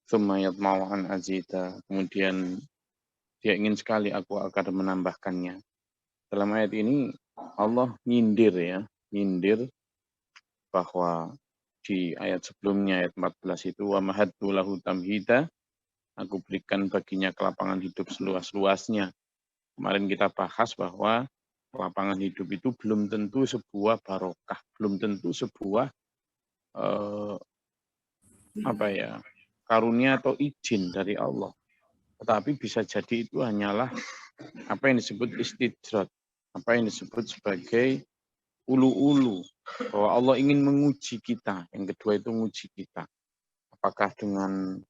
Tsumma yatma'u an azida. Kemudian dia ingin sekali aku akan menambahkannya. Dalam ayat ini Allah nyindir bahwa di ayat sebelumnya ayat 14 itu wa mahadtu lahu tamhida, aku berikan baginya kelapangan hidup seluas-luasnya. Kemarin kita bahas bahwa kelapangan hidup itu belum tentu sebuah barokah, belum tentu sebuah karunia atau izin dari Allah. Tetapi bisa jadi itu hanyalah apa yang disebut istidrat, apa yang disebut sebagai ulu-ulu, bahwa Allah ingin menguji kita. Yang kedua itu menguji kita. Apakah dengan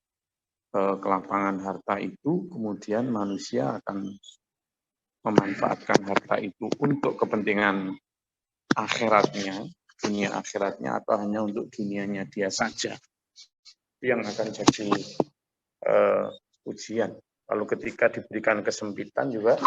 kelapangan harta itu kemudian manusia akan memanfaatkan harta itu untuk kepentingan akhiratnya, dunia akhiratnya, atau hanya untuk dunianya dia saja. Itu yang akan jadi ujian. Lalu ketika diberikan kesempitan juga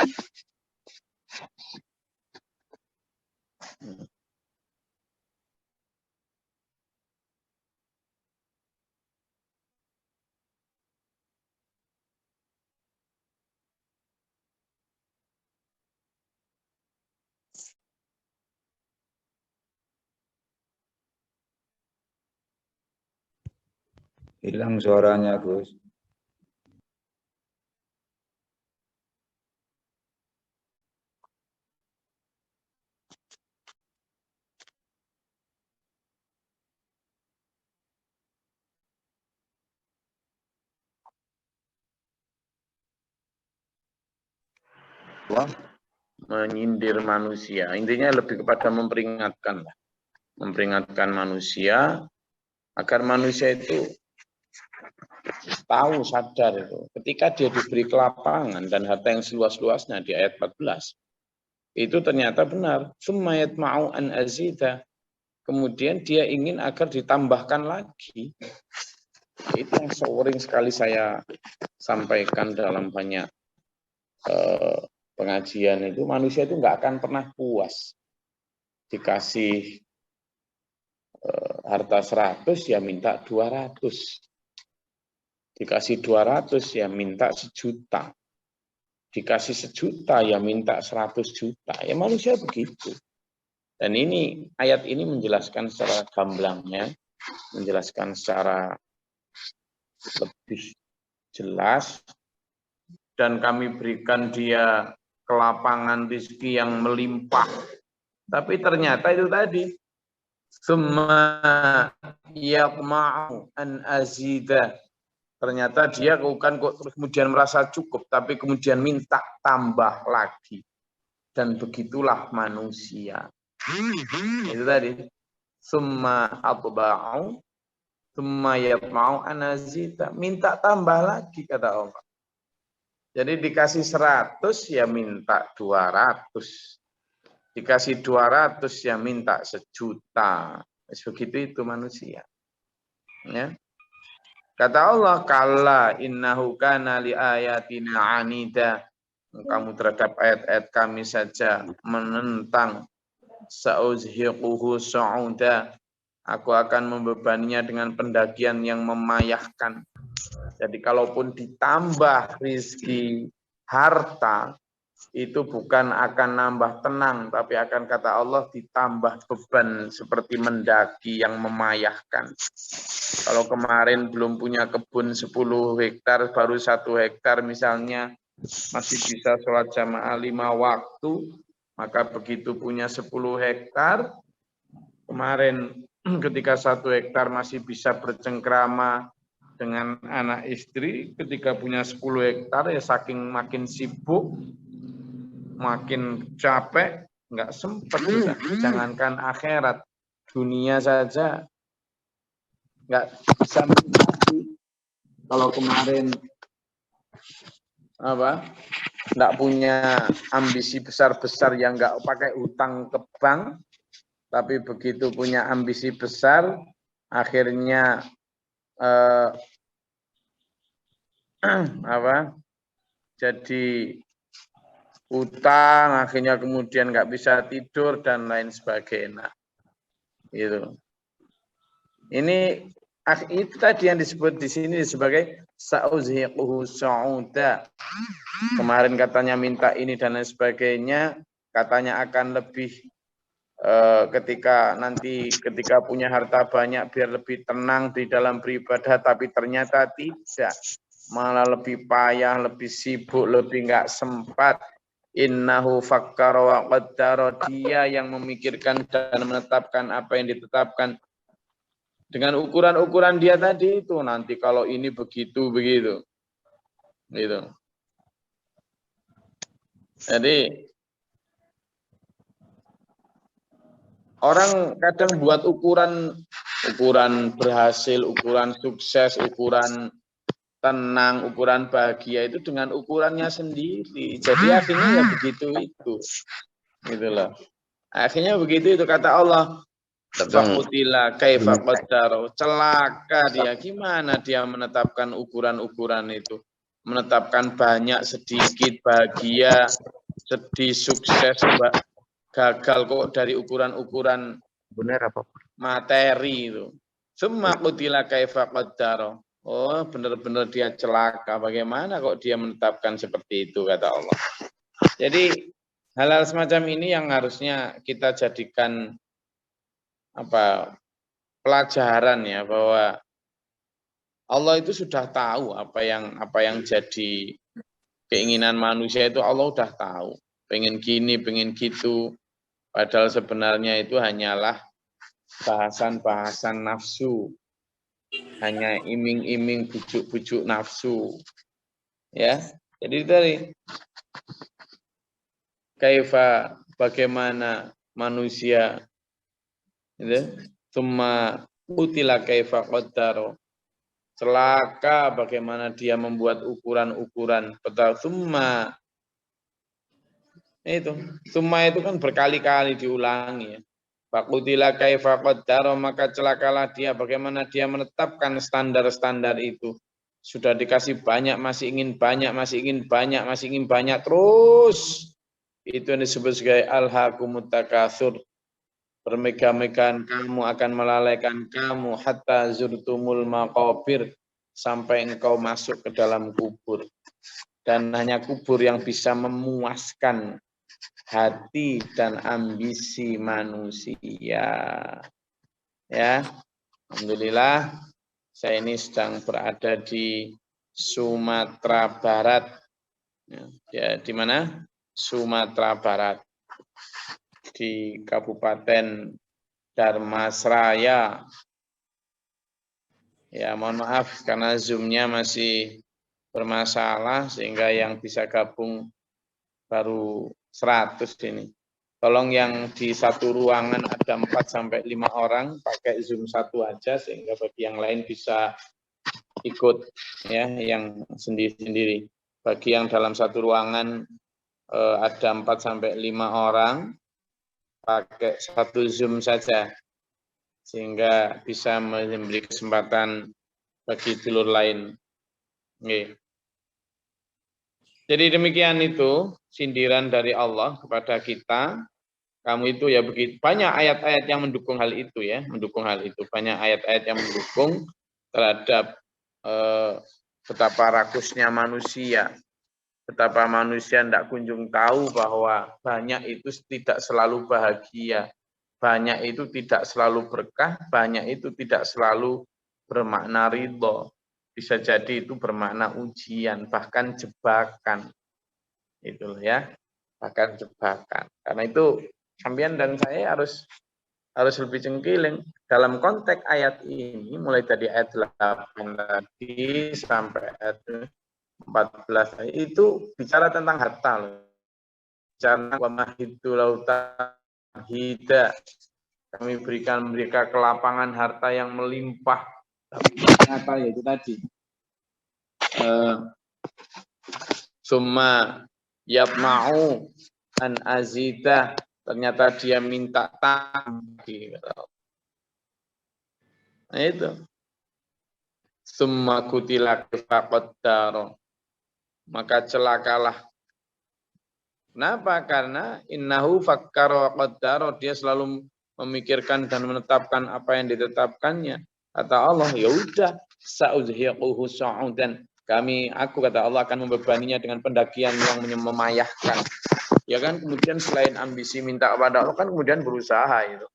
hilang suaranya, Gus. menyindir manusia. Intinya lebih kepada memperingatkan manusia agar manusia itu tahu, sadar itu. Ketika dia diberi kelapangan dan harta yang seluas-luasnya di ayat 14, itu ternyata benar. Tsumma yatma'u an azida. Kemudian dia ingin agar ditambahkan lagi. Itu yang sering sekali saya sampaikan dalam banyak pengajian itu, manusia itu nggak akan pernah puas. Dikasih harta 100 ya minta 200. Dikasih 200 ya minta 1.000.000. Dikasih 1.000.000 ya minta 100 juta. Ya manusia begitu. Dan ini ayat ini menjelaskan secara gamblangnya, menjelaskan secara lebih jelas, dan kami berikan dia kelapangan rezeki yang melimpah. Tapi ternyata itu tadi, summa yaqma'u an azida. Ternyata dia bukan kok kemudian merasa cukup, tapi kemudian minta tambah lagi. Dan begitulah manusia. Itu tadi. Summa atba'u, summa yatma'u an azida. Minta tambah lagi, kata Allah. Jadi dikasih 100 ya minta 200. Dikasih 200 ya minta 1.000.000. Begitu itu manusia. Ya. Kata Allah, kalla innahu kana li ayatina anida. Kamu terhadap ayat-ayat kami saja menentang. Sa'uzhiquhu sa'uda. Aku akan membebaninya dengan pendakian yang memayahkan. Jadi kalaupun ditambah rizki harta, itu bukan akan nambah tenang, tapi akan, kata Allah, ditambah beban seperti mendaki yang memayahkan. Kalau kemarin belum punya kebun 10 hektar, baru 1 hektar misalnya, masih bisa sholat jamaah 5 waktu, maka begitu punya 10 hektar, kemarin ketika 1 hektar masih bisa bercengkrama dengan anak istri, ketika punya 10 hektar ya saking makin sibuk, makin capek, nggak sempat sudah. Jangankan akhirat, dunia saja nggak bisa menikmati. Kalau kemarin nggak punya ambisi besar-besar yang nggak pakai utang ke bank, tapi begitu punya ambisi besar, akhirnya jadi utang, akhirnya kemudian nggak bisa tidur dan lain sebagainya. Gitu. Ini Itu tadi yang disebut di sini sebagai sa'uzhiquhu sa'uda. Kemarin katanya minta ini dan lain sebagainya, katanya akan lebih ketika punya harta banyak biar lebih tenang di dalam beribadah, tapi ternyata tidak, malah lebih payah, lebih sibuk, lebih nggak sempat. Innahu fakkara wa qaddara, dia yang memikirkan dan menetapkan apa yang ditetapkan dengan ukuran-ukuran dia tadi itu. Nanti kalau ini begitu begitu gitu. Jadi orang kadang buat ukuran berhasil, ukuran sukses, ukuran tenang, ukuran bahagia itu dengan ukurannya sendiri. Jadi akhirnya ya begitu itu. Gitu loh. Akhirnya begitu itu kata Allah. Fakutila kaifa qaddara. Celaka dia. Gimana dia menetapkan ukuran-ukuran itu? Menetapkan banyak, sedikit, bahagia, sedih, sukses, gagal kok dari ukuran-ukuran Benar apa? materi itu. Summa qutila kaifa qaddara. Oh, benar-benar dia celaka. Bagaimana kok dia menetapkan seperti itu, kata Allah. Jadi hal-hal semacam ini yang harusnya kita jadikan pelajaran ya, bahwa Allah itu sudah tahu apa yang jadi keinginan manusia itu. Allah sudah tahu. Pengen gini, pengen gitu. Padahal sebenarnya itu hanyalah bahasan-bahasan nafsu. Hanya iming-iming, bujuk-bujuk nafsu. Ya. Jadi tadi kaifa, bagaimana manusia itu summa qutila kaifa qaddara. Celaka bagaimana dia membuat ukuran-ukuran. Betul, summa itu kan berkali-kali diulangi ya. Faqutila kaifa qaddara, maka celakalah dia bagaimana dia menetapkan standar-standar itu. Sudah dikasih banyak, masih ingin banyak, masih ingin banyak, masih ingin banyak terus. Itu yang disebut sebagai alhaakumut takatsur. Bermegah-megahan kamu akan melalaikan kamu hatta zurtumul maqabir, sampai engkau masuk ke dalam kubur. Dan hanya kubur yang bisa memuaskan hati dan ambisi manusia. Ya, alhamdulillah saya ini sedang berada di Sumatera Barat. Ya, di mana? Sumatera Barat. Di Kabupaten Dharmasraya. Ya, mohon maaf karena Zoom-nya masih bermasalah sehingga yang bisa gabung baru 100 ini. Tolong yang di satu ruangan ada 4 sampai 5 orang pakai Zoom satu aja sehingga bagi yang lain bisa ikut ya, yang sendiri-sendiri. Bagi yang dalam satu ruangan ada 4 sampai 5 orang pakai satu Zoom saja sehingga bisa memberi kesempatan bagi dulur lain. Oke. Jadi demikian itu sindiran dari Allah kepada kita. Kamu itu ya begitu. Banyak ayat-ayat yang mendukung hal itu ya, mendukung hal itu. Banyak ayat-ayat yang mendukung terhadap betapa rakusnya manusia. Betapa manusia tidak kunjung tahu bahwa banyak itu tidak selalu bahagia. Banyak itu tidak selalu berkah, banyak itu tidak selalu bermakna ridho. Bisa jadi itu bermakna ujian, bahkan jebakan. Itu ya, bahkan jebakan. Karena itu sampean dan saya harus lebih cengkiling dalam konteks ayat ini, mulai dari ayat 8 tadi sampai ayat 14 itu bicara tentang harta loh. Bicara wa mahidu lautan hida. Kami berikan mereka kelapangan harta yang melimpah. Tapi ternyata ya itu tadi. Summa yatma'u an azidah. Ternyata dia minta tambah. Nah itu. Summa kutila kifaqaddaro. Maka celakalah. Kenapa? Karena innahu fakkara wa qaddara, dia selalu memikirkan dan menetapkan apa yang ditetapkannya. Kata Allah, ya udah, sa'uzhiquhu sa'udan. Aku kata Allah akan membebaninya dengan pendakian yang memayahkan. Ya kan, kemudian selain ambisi minta kepada Allah kan kemudian berusaha itu.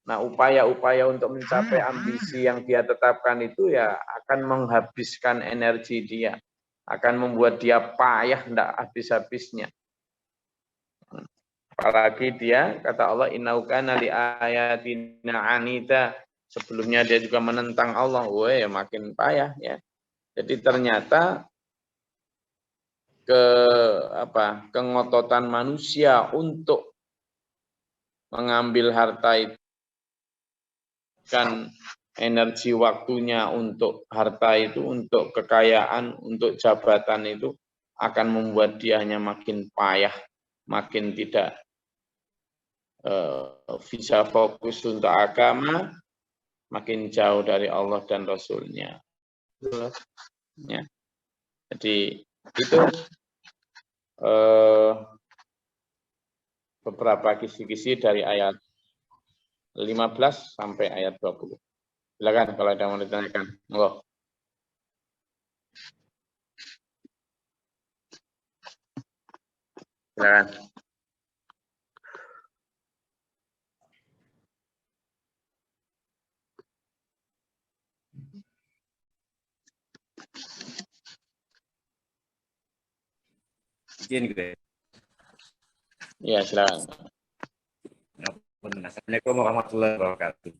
Nah, upaya-upaya untuk mencapai ambisi yang dia tetapkan itu ya akan menghabiskan energi dia, akan membuat dia payah tidak habis-habisnya. Apalagi dia kata Allah innahu kana li ayatina anida. Sebelumnya dia juga menentang Allah, wah makin payah ya. Jadi ternyata kengototan manusia untuk mengambil harta itu kan energi waktunya untuk harta itu, untuk kekayaan, untuk jabatan itu akan membuat dia hanya makin payah, makin tidak bisa fokus untuk agama, makin jauh dari Allah dan Rasul-Nya. Ya. Jadi itu beberapa kisi-kisi dari ayat 15 sampai ayat 20. Silakan kalau ada yang mau ditanyakan. Monggo. Silakan. Ya, silakan. Assalamualaikum warahmatullahi wabarakatuh.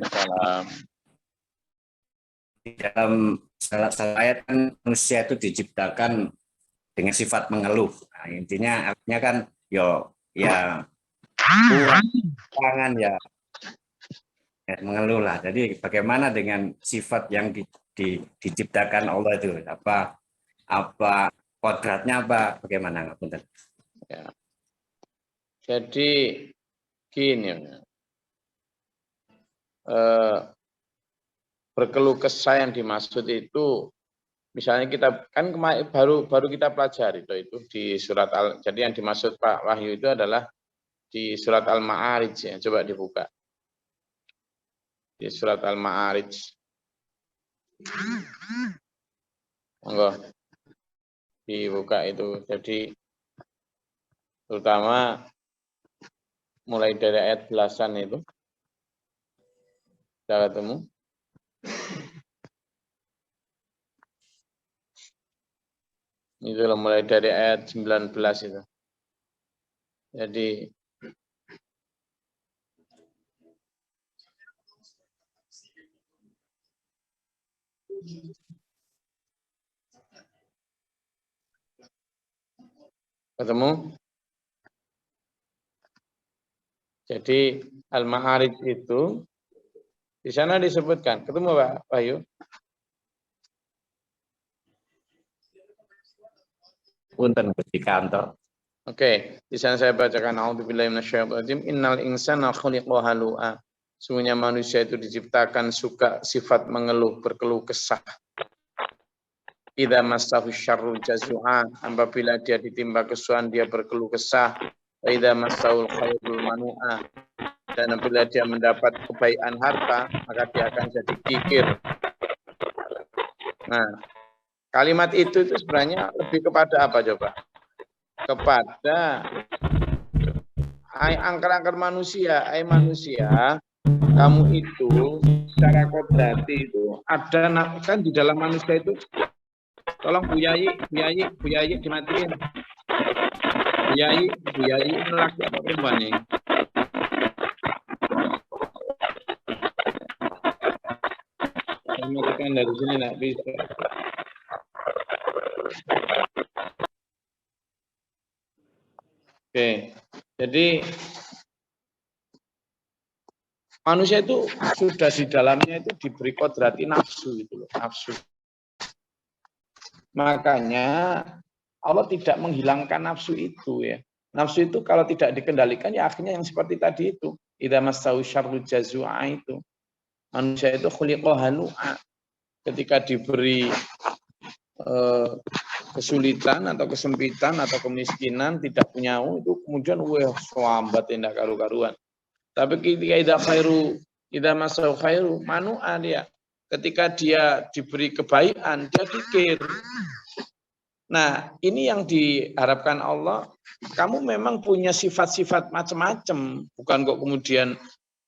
Salam. Di dalam salah ayat kan manusia itu diciptakan dengan sifat mengeluh. Nah, intinya artinya kan ya kurang ya mengeluh lah. Jadi bagaimana dengan sifat yang diciptakan Allah itu? Apa kodratnya apa? Bagaimana? Ya. Jadi gini, berkeluh kesah yang dimaksud itu, misalnya kita kan baru kita pelajari itu di surat jadi yang dimaksud Pak Wahyu itu adalah di surat Al-Ma'arij ya, coba dibuka. Di surat Al-Ma'arij. Monggo. Dibuka itu. Jadi terutama mulai dari ayat belasan itu. Sudah ketemu? Itu mulai dari ayat 19 itu. Jadi ketemu? Jadi Al-Ma'arij itu di sana disebutkan. Ketemu Pak Bayu? Punten di kantor. Oke, di sana saya bacakan a'udzubillahi minasyaitonir rajim. Innal insana khuliqa halu'a. Sungguhnya manusia itu diciptakan suka sifat mengeluh, berkeluh kesah. Idza massahu syarru jazua. Apabila dia ditimpa kesusahan dia berkeluh kesah. Wa idza massahul khairul manu'a. Dan apabila dia mendapat kebaikan harta, maka dia akan jadi kikir. Nah, kalimat itu sebenarnya lebih kepada apa coba? Kepada angker-angker manusia, manusia, kamu itu secara kodrati itu ada kan di dalam manusia itu. Tolong Bu Yayi dimatiin. Bu Yayi laki atau perempuan nih? Saya matikan dari sini nggak bisa. Oke, jadi manusia itu sudah di dalamnya itu diberi kodrati nafsu gitu loh, nafsu. Makanya Allah tidak menghilangkan nafsu itu ya. Nafsu itu kalau tidak dikendalikan ya akhirnya yang seperti tadi itu. Idza massau syarru jazua itu. Manusia itu khuliqa halu'a. Ketika diberi kesulitan atau kesempitan atau kemiskinan, tidak punya itu kemudian wah slambat tindak karu-karuan. Tapi ketika idza khairu idza masau khairu manu'a dia. Ketika dia diberi kebaikan, dia kikir. Nah, ini yang diharapkan Allah. Kamu memang punya sifat-sifat macam-macam. Bukan kok kemudian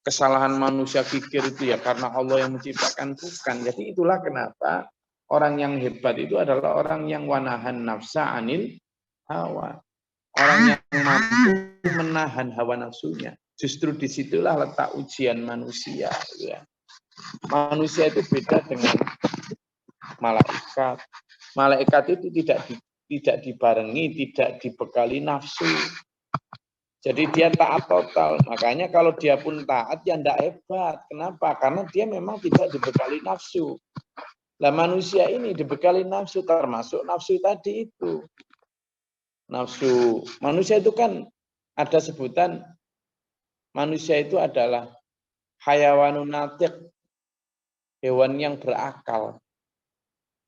kesalahan manusia kikir itu ya karena Allah yang menciptakan, bukan. Jadi itulah kenapa orang yang hebat itu adalah orang yang wanahan nafsa anil hawa. Orang yang mampu menahan hawa nafsunya. Justru disitulah letak ujian manusia. Ya. Manusia itu beda dengan malaikat. Malaikat itu tidak dibarengi, tidak dibekali nafsu. Jadi dia taat total. Makanya kalau dia pun taat ya tidak hebat. Kenapa? Karena dia memang tidak dibekali nafsu. Lah manusia ini dibekali nafsu, termasuk nafsu tadi itu. Nafsu. Manusia itu kan ada sebutan manusia itu adalah hayawanun natiq, hewan yang berakal.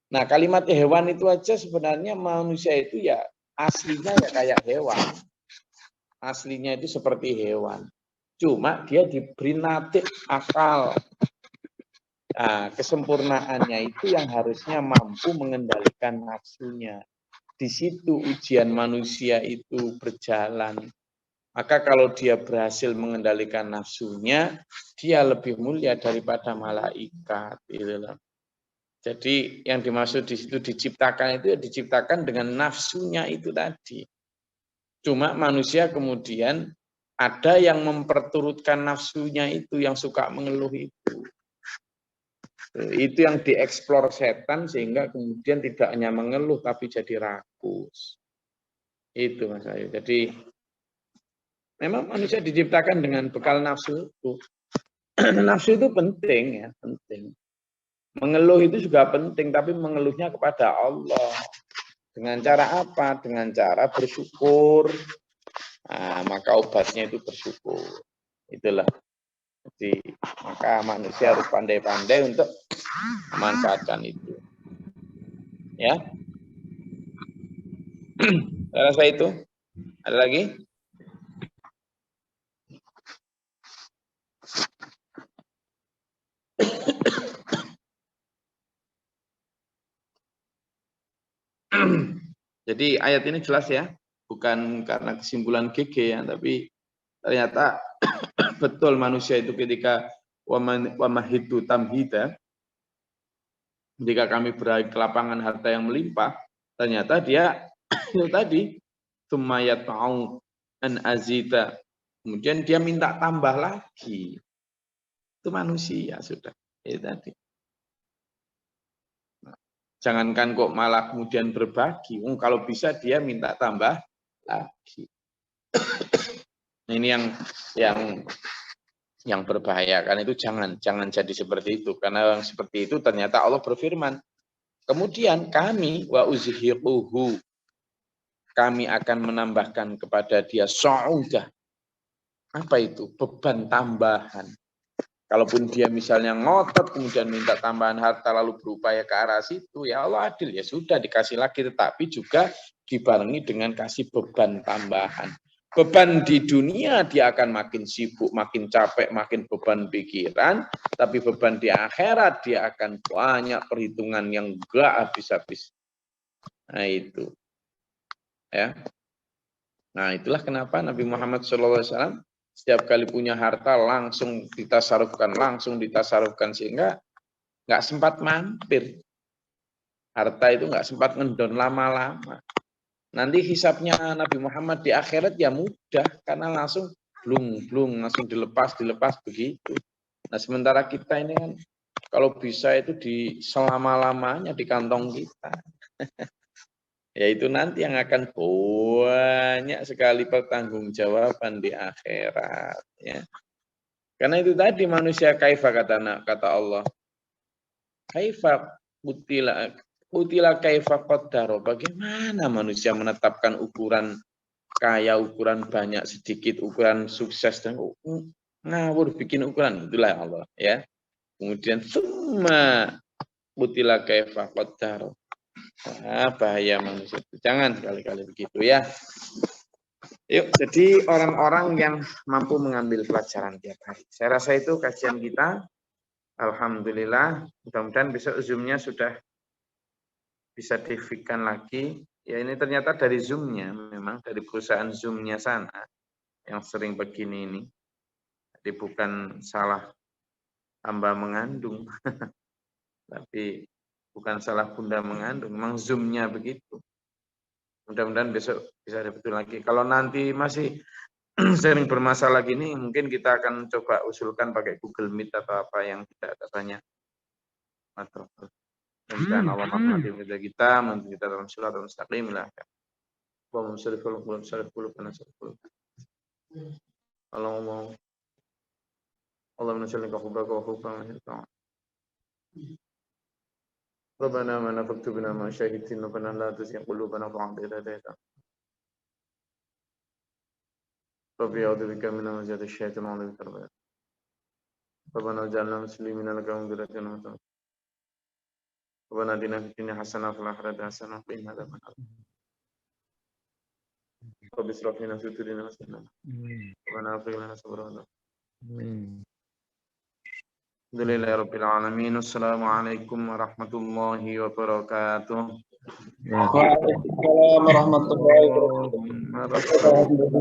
Nah, kalimat hewan itu aja sebenarnya manusia itu ya aslinya ya kayak hewan. Aslinya itu seperti hewan. Cuma dia diberi natik akal. Nah, kesempurnaannya itu yang harusnya mampu mengendalikan nafsunya. Di situ ujian manusia itu berjalan. Maka kalau dia berhasil mengendalikan nafsunya, dia lebih mulia daripada malaikat. Gitu. Jadi yang dimaksud di situ diciptakan itu ya diciptakan dengan nafsunya itu tadi. Cuma manusia kemudian ada yang memperturutkan nafsunya itu, yang suka mengeluh itu. Itu yang dieksplor setan sehingga kemudian tidak hanya mengeluh tapi jadi rakus. Itu Mas Ayu. Jadi memang manusia diciptakan dengan bekal nafsu itu. Nafsu itu penting ya, penting. Mengeluh itu juga penting, tapi mengeluhnya kepada Allah. Dengan cara apa? Dengan cara bersyukur. Nah, maka obatnya itu bersyukur. Itulah. Jadi, maka manusia harus pandai-pandai untuk memanfaatkan itu. Ya. Saya rasa itu. Ada lagi? Jadi ayat ini jelas ya, bukan karena kesimpulan GG ya, tapi ternyata betul manusia itu ketika wamahidu tamhida, ketika kami berada ke lapangan harta yang melimpah, ternyata dia itu tadi sumayat mau an azita, kemudian dia minta tambah lagi. Itu manusia sudah. Itu tadi. Jangankan kok malah kemudian berbagi. Kalau bisa dia minta tambah lagi. Ini yang berbahaya. Karena itu jangan jadi seperti itu. Karena yang seperti itu ternyata Allah berfirman. Kemudian kami wa uzhiquhu, kami akan menambahkan kepada dia su'udah. Apa itu? Beban tambahan. Kalaupun dia misalnya ngotot kemudian minta tambahan harta lalu berupaya ke arah situ, ya Allah adil, ya sudah dikasih lagi, tetapi juga dibarengi dengan kasih beban tambahan. Beban di dunia dia akan makin sibuk, makin capek, makin beban pikiran, tapi beban di akhirat dia akan banyak perhitungan yang enggak habis-habis. Nah itu. Ya. Nah itulah kenapa Nabi Muhammad SAW setiap kali punya harta langsung ditasarufkan sehingga nggak sempat mampir. Harta itu nggak sempat ngendon lama-lama. Nanti hisapnya Nabi Muhammad di akhirat ya mudah karena langsung blung langsung dilepas begitu. Nah sementara kita ini kan kalau bisa itu di selama-lamanya di kantong kita. Yaitu nanti yang akan banyak sekali pertanggungjawaban di akhirat. Ya. Karena itu tadi manusia kaifa kata Allah. Kaifa utila kaifa qaddaro. Bagaimana manusia menetapkan ukuran kaya, ukuran banyak, sedikit, ukuran sukses dan ngawur bikin ukuran. Itulah Allah. Ya. Kemudian summa utila kaifa qaddaro. Bahaya manusia itu. Jangan sekali-kali begitu ya. Yuk, jadi orang-orang yang mampu mengambil pelajaran tiap hari. Saya rasa itu kajian kita. Alhamdulillah, mudah-mudahan besok Zoom-nya sudah bisa di-feed-kan lagi. Ya ini ternyata dari Zoom-nya, memang dari perusahaan Zoom-nya sana yang sering begini ini. Jadi bukan salah hamba mengandung, tapi bukan salah bunda mengandung, memang Zoom-nya begitu. Mudah-mudahan besok bisa ada betul lagi. Kalau nanti masih sering bermasalah gini, mungkin kita akan coba usulkan pakai Google Meet atau apa yang tidak ada banyak. Dan Allah menghati kita, menghati kita dalam surat al-mustaqim lah. Allahumma sholli ala Muhammad Allahumma sholli ala Muhammad Rabbana ma nafaqtu bina ma syahidin Rabbana la tuzigh qulubana ba'da idh hadaytana Rabbi a'udzu bika min hamazati syaitan wa a'udzu bika Rabbana ij'alna muslimina laka wa min dhurriyyatina ummatan Rabbana atina fid dunya hasanah wa fil akhirati hasanah wa qina adzabannar Rabbi ishrah lana sadrina wa yassir lana Rabbana afrigh lana sabran Alhamdulillahirabbil alamin. Assalamualaikum warahmatullahi wabarakatuh. Waalaikumsalam warahmatullahi wabarakatuh.